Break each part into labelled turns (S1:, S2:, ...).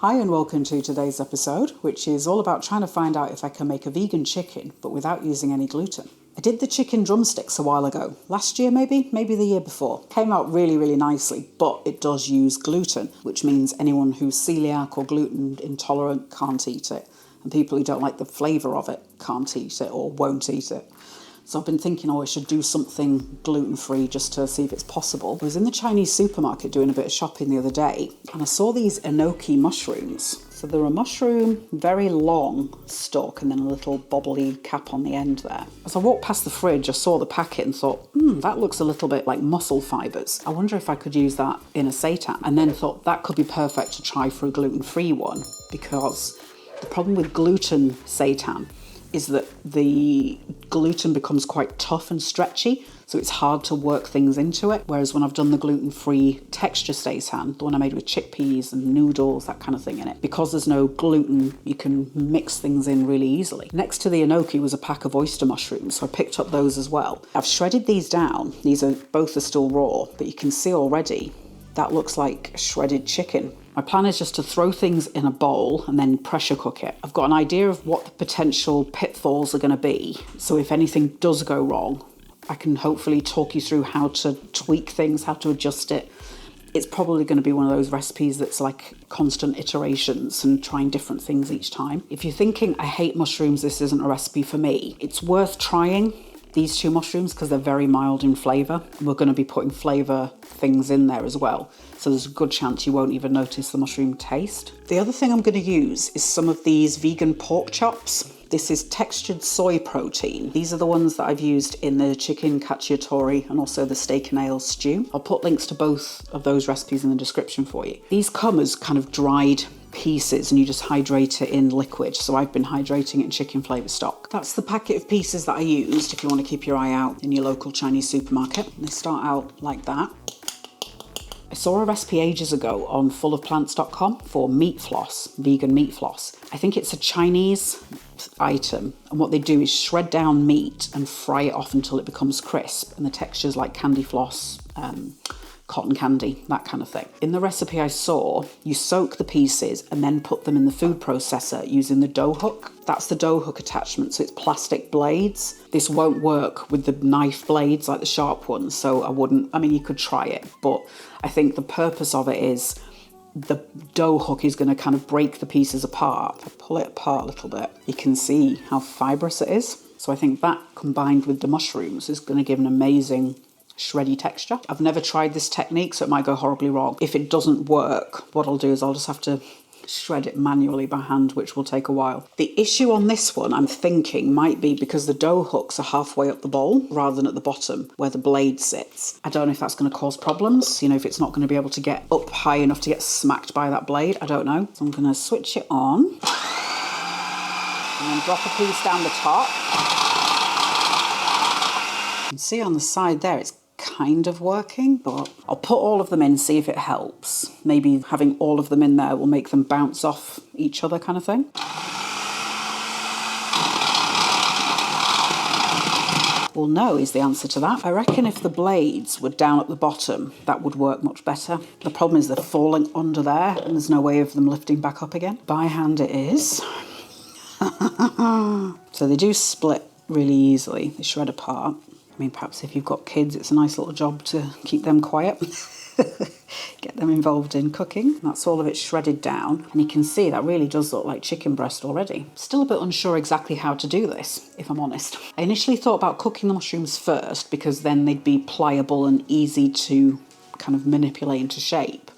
S1: Hi and welcome to today's episode, which is all about trying to find out if I can make a vegan chicken, but without using any gluten. I did the chicken drumsticks a while ago, last year maybe the year before. Came out really nicely, but it does use gluten, which means anyone who's celiac or gluten intolerant can't eat it. And people who don't like the flavour of it can't eat it or won't eat it. So I've been thinking, I should do something gluten-free just to see if it's possible. I was in the Chinese supermarket doing a bit of shopping the other day, and I saw these enoki mushrooms. So they're a mushroom, very long stalk, and then a little bobbly cap on the end there. As I walked past the fridge, I saw the packet and thought, that looks a little bit like muscle fibres. I wonder if I could use that in a seitan. And then thought that could be perfect to try for a gluten-free one, because the problem with gluten seitan is that the gluten becomes quite tough and stretchy, so it's hard to work things into it. Whereas when I've done the gluten-free texture seitan, the one I made with chickpeas and noodles, that kind of thing in it, because there's no gluten, you can mix things in really easily. Next to the enoki was a pack of oyster mushrooms, so I picked up those as well. I've shredded these down. Both are still raw, but you can see already that looks like shredded chicken. My plan is just to throw things in a bowl and then pressure cook it. I've got an idea of what the potential pitfalls are going to be, so if anything does go wrong, I can hopefully talk you through how to tweak things, how to adjust it. It's probably going to be one of those recipes that's like constant iterations and trying different things each time. If you're thinking, I hate mushrooms, this isn't a recipe for me, it's worth trying these two mushrooms because they're very mild in flavour. We're going to be putting flavour things in there as well, so there's a good chance you won't even notice the mushroom taste. The other thing I'm going to use is some of these vegan pork chops. This is textured soy protein. These are the ones that I've used in the chicken cacciatore and also the steak and ale stew. I'll put links to both of those recipes in the description for you. These come as kind of dried pieces and you just hydrate it in liquid. So I've been hydrating it in chicken flavour stock. That's the packet of pieces that I used if you want to keep your eye out in your local Chinese supermarket. They start out like that. I saw a recipe ages ago on fullofplants.com for meat floss, vegan meat floss. I think it's a Chinese item, and what they do is shred down meat and fry it off until it becomes crisp, and the texture's like candy floss, cotton candy, that kind of thing. In the recipe I saw, you soak the pieces and then put them in the food processor using the dough hook. That's the dough hook attachment, so it's plastic blades. This won't work with the knife blades, like the sharp ones, so you could try it, but I think the purpose of it is the dough hook is going to kind of break the pieces apart. If I pull it apart a little bit, you can see how fibrous it is. So I think that combined with the mushrooms is going to give an amazing shreddy texture. I've never tried this technique, so it might go horribly wrong. If it doesn't work, what I'll do is I'll just have to shred it manually by hand, which will take a while. The issue on this one, I'm thinking, might be because the dough hooks are halfway up the bowl rather than at the bottom where the blade sits. I don't know if that's going to cause problems, if it's not going to be able to get up high enough to get smacked by that blade. I don't know. So I'm going to switch it on and then drop a piece down the top. You can see on the side there, it's kind of working, but I'll put all of them in, see if it helps. Maybe having all of them in there will make them bounce off each other, kind of thing. Well, no is the answer to that. I reckon if the blades were down at the bottom, that would work much better. The problem is they're falling under there and there's no way of them lifting back up again. By hand it is. So they do split really easily. They shred apart. Perhaps if you've got kids, it's a nice little job to keep them quiet. Get them involved in cooking. That's all of it shredded down. And you can see that really does look like chicken breast already. Still a bit unsure exactly how to do this, if I'm honest. I initially thought about cooking the mushrooms first because then they'd be pliable and easy to kind of manipulate into shape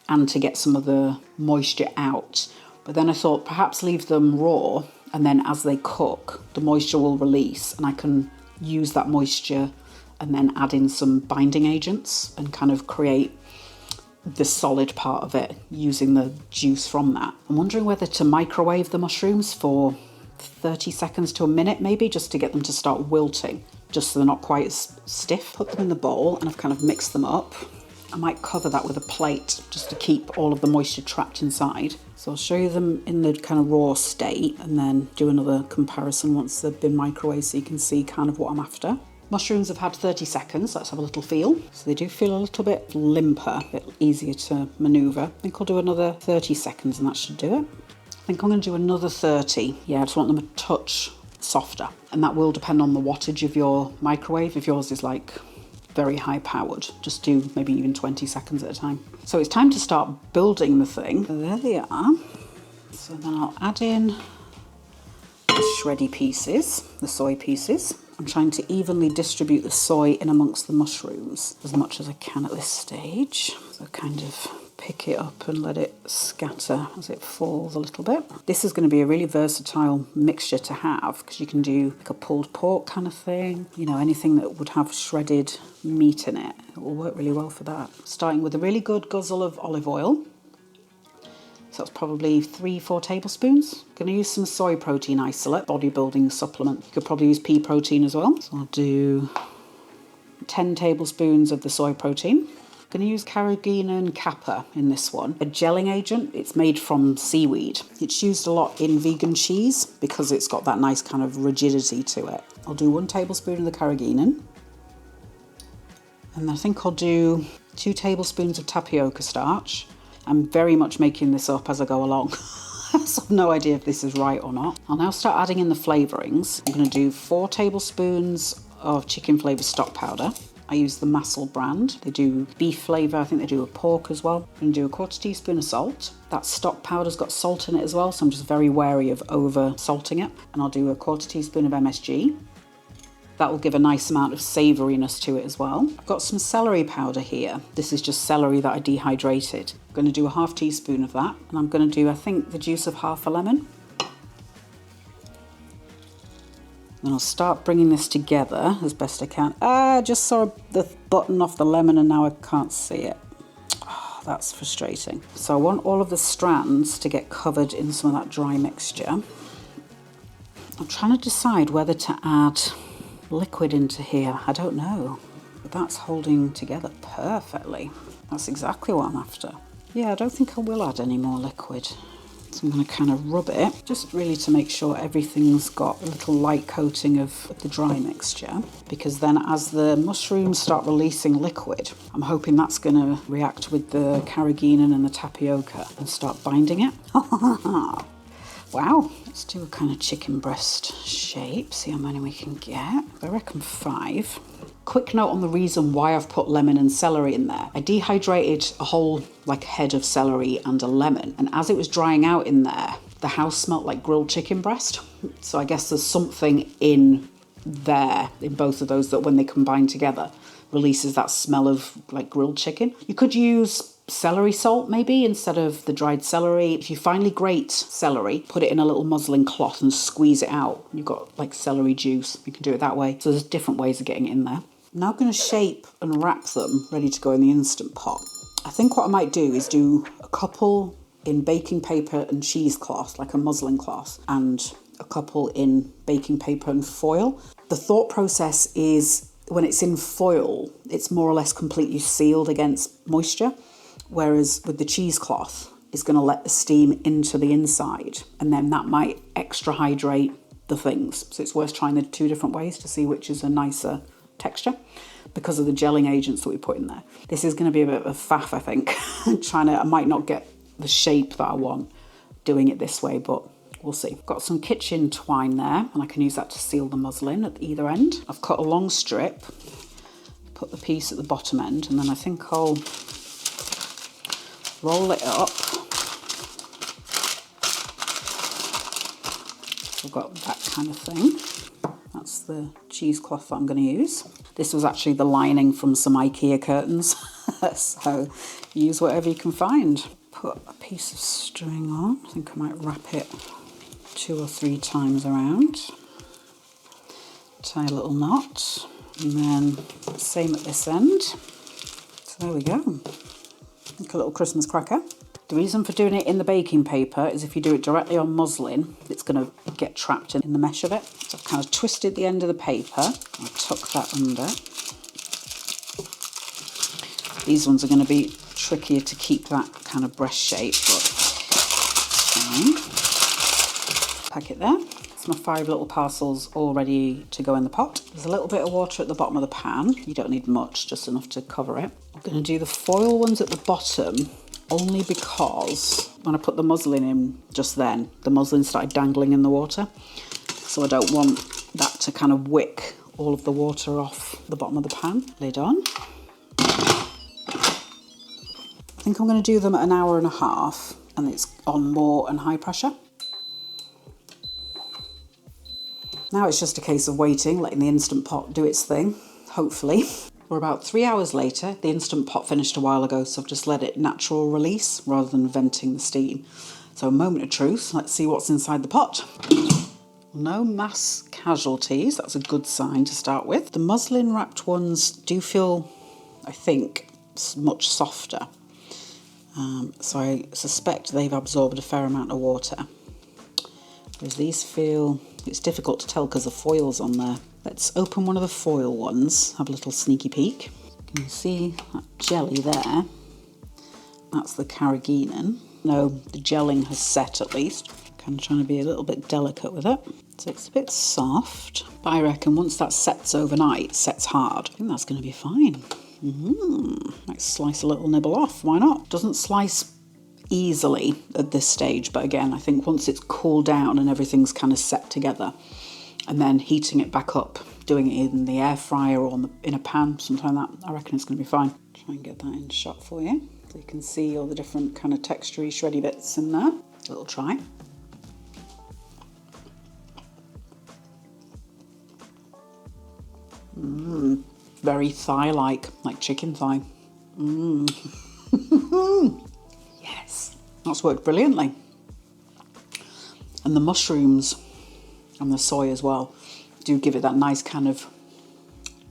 S1: and to get some of the moisture out. But then I thought perhaps leave them raw, and then as they cook, the moisture will release and I can use that moisture and then add in some binding agents and kind of create the solid part of it using the juice from that. I'm wondering whether to microwave the mushrooms for 30 seconds to a minute maybe, just to get them to start wilting, just so they're not quite as stiff. Put them in the bowl and I've kind of mixed them up. I might cover that with a plate just to keep all of the moisture trapped inside. So I'll show you them in the kind of raw state and then do another comparison once they've been microwaved so you can see kind of what I'm after. Mushrooms have had 30 seconds. Let's have a little feel. So they do feel a little bit limper, a bit easier to manoeuvre. I think I'll do another 30 seconds and that should do it. I think I'm going to do another 30. Yeah, I just want them a touch softer. And that will depend on the wattage of your microwave. If yours is like very high powered, just do maybe even 20 seconds at a time. So it's time to start building the thing. So there they are. So then I'll add in the shreddy pieces, the soy pieces. I'm trying to evenly distribute the soy in amongst the mushrooms as much as I can at this stage. So kind of pick it up and let it scatter as it falls a little bit. This is going to be a really versatile mixture to have because you can do like a pulled pork kind of thing, you know, anything that would have shredded meat in it. It will work really well for that. Starting with a really good guzzle of olive oil. So that's probably 3-4 tablespoons. I'm going to use some soy protein isolate, bodybuilding supplement. You could probably use pea protein as well. So I'll do 10 tablespoons of the soy protein. I'm going to use carrageenan kappa in this one, a gelling agent. It's made from seaweed. It's used a lot in vegan cheese because it's got that nice kind of rigidity to it. I'll do 1 tablespoon of the carrageenan. And I think I'll do 2 tablespoons of tapioca starch. I'm very much making this up as I go along. So I have no idea if this is right or not. I'll now start adding in the flavourings. I'm going to do 4 tablespoons of chicken flavour stock powder. I use the Muscle brand. They do beef flavour, I think they do a pork as well. I'm going to do a 1/4 teaspoon of salt. That stock powder's got salt in it as well, so I'm just very wary of over salting it. And I'll do a 1/4 teaspoon of MSG. That will give a nice amount of savouriness to it as well. I've got some celery powder here. This is just celery that I dehydrated. I'm going to do a 1/2 teaspoon of that. And I'm going to do, I think, the juice of 1/2 lemon. And I'll start bringing this together as best I can. I just saw the button off the lemon and now I can't see it. Oh, that's frustrating. So I want all of the strands to get covered in some of that dry mixture. I'm trying to decide whether to add liquid into here. I don't know, but that's holding together perfectly. That's exactly what I'm after. Yeah, I don't think I will add any more liquid. So I'm going to kind of rub it, just really to make sure everything's got a little light coating of the dry mixture, because then as the mushrooms start releasing liquid, I'm hoping that's going to react with the carrageenan and the tapioca and start binding it. Wow, let's do a kind of chicken breast shape, see how many we can get. I reckon 5. Quick note on the reason why I've put lemon and celery in there. I dehydrated a whole like head of celery and a lemon, and as it was drying out in there, the house smelled like grilled chicken breast. So I guess there's something in there, in both of those, that when they combine together, releases that smell of like grilled chicken. You could use celery salt maybe instead of the dried celery. If you finely grate celery, put it in a little muslin cloth and squeeze it out. You've got like celery juice. You can do it that way. So there's different ways of getting it in there. I'm now going to shape and wrap them ready to go in the Instant Pot. I think what I might do is do a couple in baking paper and cheesecloth, like a muslin cloth, and a couple in baking paper and foil. The thought process is when it's in foil, it's more or less completely sealed against moisture. Whereas with the cheesecloth, it's going to let the steam into the inside, and then that might extra hydrate the things. So it's worth trying the 2 different ways to see which is a nicer texture because of the gelling agents that we put in there. This is going to be a bit of a faff, I think. I might not get the shape that I want doing it this way, but we'll see. Got some kitchen twine there, and I can use that to seal the muslin at either end. I've cut a long strip, put the piece at the bottom end, and then I think I'll roll it up. I've got that kind of thing. That's the cheesecloth that I'm going to use. This was actually the lining from some IKEA curtains. So use whatever you can find. Put a piece of string on. I think I might wrap it 2 or 3 times around. Tie a little knot. And then same at this end. So there we go. Like a little Christmas cracker. The reason for doing it in the baking paper is if you do it directly on muslin, it's going to get trapped in the mesh of it. So I've kind of twisted the end of the paper. I tuck that under. These ones are going to be trickier to keep that kind of breast shape, but fine. Pack it there. my 5 little parcels all ready to go in the pot. There's a little bit of water at the bottom of the pan. You don't need much, just enough to cover it. I'm going to do the foil ones at the bottom only because when I put the muslin in just then, the muslin started dangling in the water. So I don't want that to kind of wick all of the water off the bottom of the pan. Lid on. I think I'm going to do them at 1.5 hours, and it's on more and high pressure. Now it's just a case of waiting, letting the Instant Pot do its thing, hopefully. We're about 3 hours later. The Instant Pot finished a while ago, so I've just let it natural release rather than venting the steam. So a moment of truth, let's see what's inside the pot. No mass casualties, that's a good sign to start with. The muslin wrapped ones do feel, I think, much softer. So I suspect they've absorbed a fair amount of water. Whereas these feel, it's difficult to tell because the foil's on there. Let's open one of the foil ones, have a little sneaky peek. You can see that jelly there. That's the carrageenan. No, the gelling has set at least. Kind of trying to be a little bit delicate with it. So it's a bit soft, but I reckon once that sets overnight, sets hard, I think that's going to be fine. Might slice a little nibble off, why not? Doesn't slice easily at this stage, but again, I think once it's cooled down and everything's kind of set together, and then heating it back up, doing it in the air fryer or in a pan, something like that, I reckon it's going to be fine. Try and get that in shot for you, so you can see all the different kind of textury, shreddy bits in there. A little try. Very thigh-like, like chicken thigh. Yes, that's worked brilliantly. And the mushrooms and the soy as well do give it that nice kind of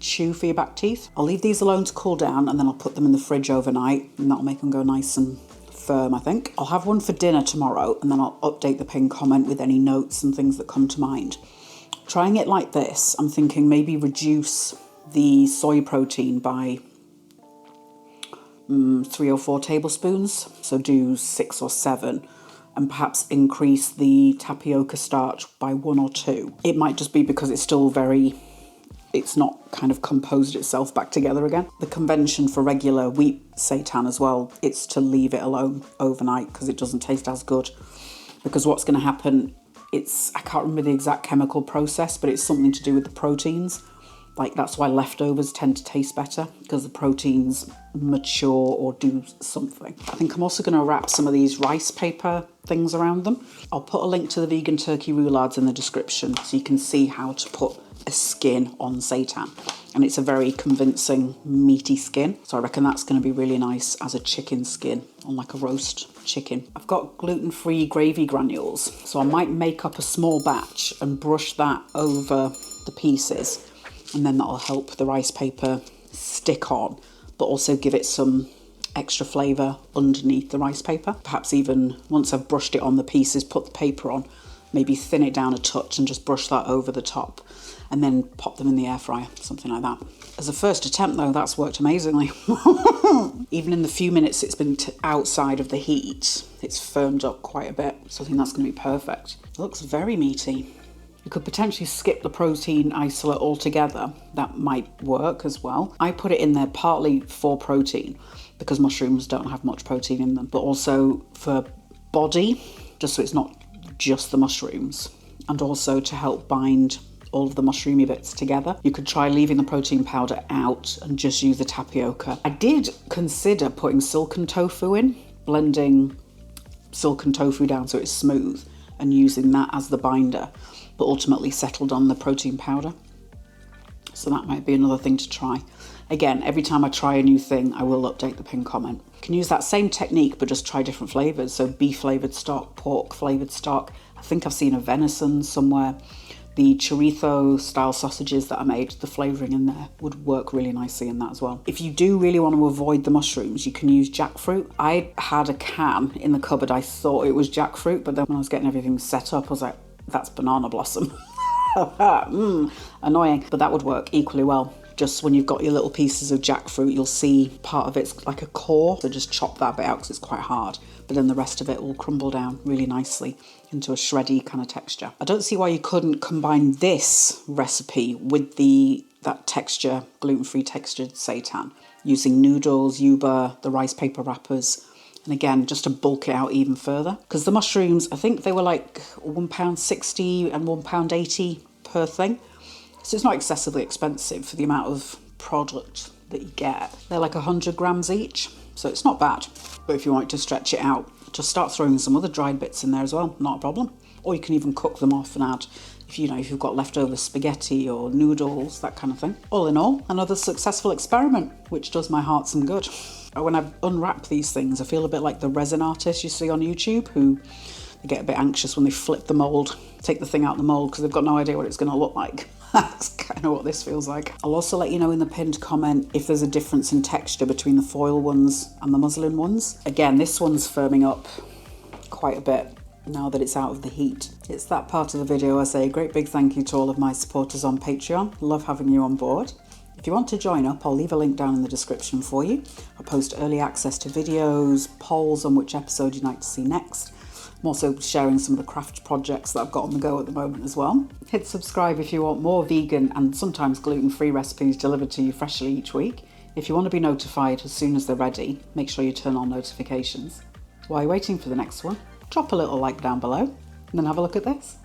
S1: chew for your back teeth. I'll leave these alone to cool down, and then I'll put them in the fridge overnight, and that'll make them go nice and firm, I think. I'll have one for dinner tomorrow, and then I'll update the pinned comment with any notes and things that come to mind. Trying it like this, I'm thinking maybe reduce the soy protein by 3 or 4 tablespoons. So do 6 or 7, and perhaps increase the tapioca starch by 1 or 2. It might just be because it's still it's not kind of composed itself back together again. The convention for regular wheat seitan as well, it's to leave it alone overnight because it doesn't taste as good. Because what's going to happen, I can't remember the exact chemical process, but it's something to do with the proteins. Like that's why leftovers tend to taste better, because the proteins mature or do something. I think I'm also going to wrap some of these rice paper things around them. I'll put a link to the vegan turkey roulades in the description so you can see how to put a skin on seitan. And it's a very convincing meaty skin. So I reckon that's going to be really nice as a chicken skin on like a roast chicken. I've got gluten-free gravy granules, so I might make up a small batch and brush that over the pieces. And then that'll help the rice paper stick on, but also give it some extra flavour underneath the rice paper. Perhaps even once I've brushed it on the pieces, put the paper on, maybe thin it down a touch and just brush that over the top, and then pop them in the air fryer, something like that. As a first attempt though, that's worked amazingly. Even in the few minutes it's been outside of the heat, it's firmed up quite a bit, so I think that's going to be perfect. It looks very meaty. You could potentially skip the protein isolate altogether. That might work as well. I put it in there partly for protein because mushrooms don't have much protein in them, but also for body, just so it's not just the mushrooms, and also to help bind all of the mushroomy bits together. You could try leaving the protein powder out and just use the tapioca. I did consider putting silken tofu in, blending silken tofu down so it's smooth and using that as the binder, but ultimately settled on the protein powder. So that might be another thing to try. Again, every time I try a new thing, I will update the pinned comment. You can use that same technique, but just try different flavours. So beef flavoured stock, pork flavoured stock. I think I've seen a venison somewhere. The chorizo style sausages that I made, the flavouring in there would work really nicely in that as well. If you do really want to avoid the mushrooms, you can use jackfruit. I had a can in the cupboard. I thought it was jackfruit, but then when I was getting everything set up, I was like, that's banana blossom. Annoying, but that would work equally well. just when you've got your little pieces of jackfruit, you'll see part of it's like a core. So just chop that bit out because it's quite hard. But then the rest of it will crumble down really nicely into a shreddy kind of texture. I don't see why you couldn't combine this recipe with that texture, gluten-free textured seitan, using noodles, yuba, the rice paper wrappers, and again, just to bulk it out even further. Because the mushrooms, I think they were like £1.60 and £1.80 per thing. So it's not excessively expensive for the amount of product that you get. They're like 100 grams each, so it's not bad. But if you want to stretch it out, just start throwing some other dried bits in there as well, not a problem. Or you can even cook them off and add, if you've got leftover spaghetti or noodles, that kind of thing. All in all, another successful experiment, which does my heart some good. When I unwrap these things, I feel a bit like the resin artists you see on YouTube who they get a bit anxious when they flip the mould, take the thing out of the mould because they've got no idea what it's going to look like. That's kind of what this feels like. I'll also let you know in the pinned comment if there's a difference in texture between the foil ones and the muslin ones. Again, this one's firming up quite a bit now that it's out of the heat. It's that part of the video I say a great big thank you to all of my supporters on Patreon. Love having you on board. If you want to join up, I'll leave a link down in the description for you. I post early access to videos, polls on which episode you'd like to see next. I'm also sharing some of the craft projects that I've got on the go at the moment as well. Hit subscribe if you want more vegan and sometimes gluten-free recipes delivered to you freshly each week. If you want to be notified as soon as they're ready, make sure you turn on notifications. While you're waiting for the next one, drop a little like down below and then have a look at this.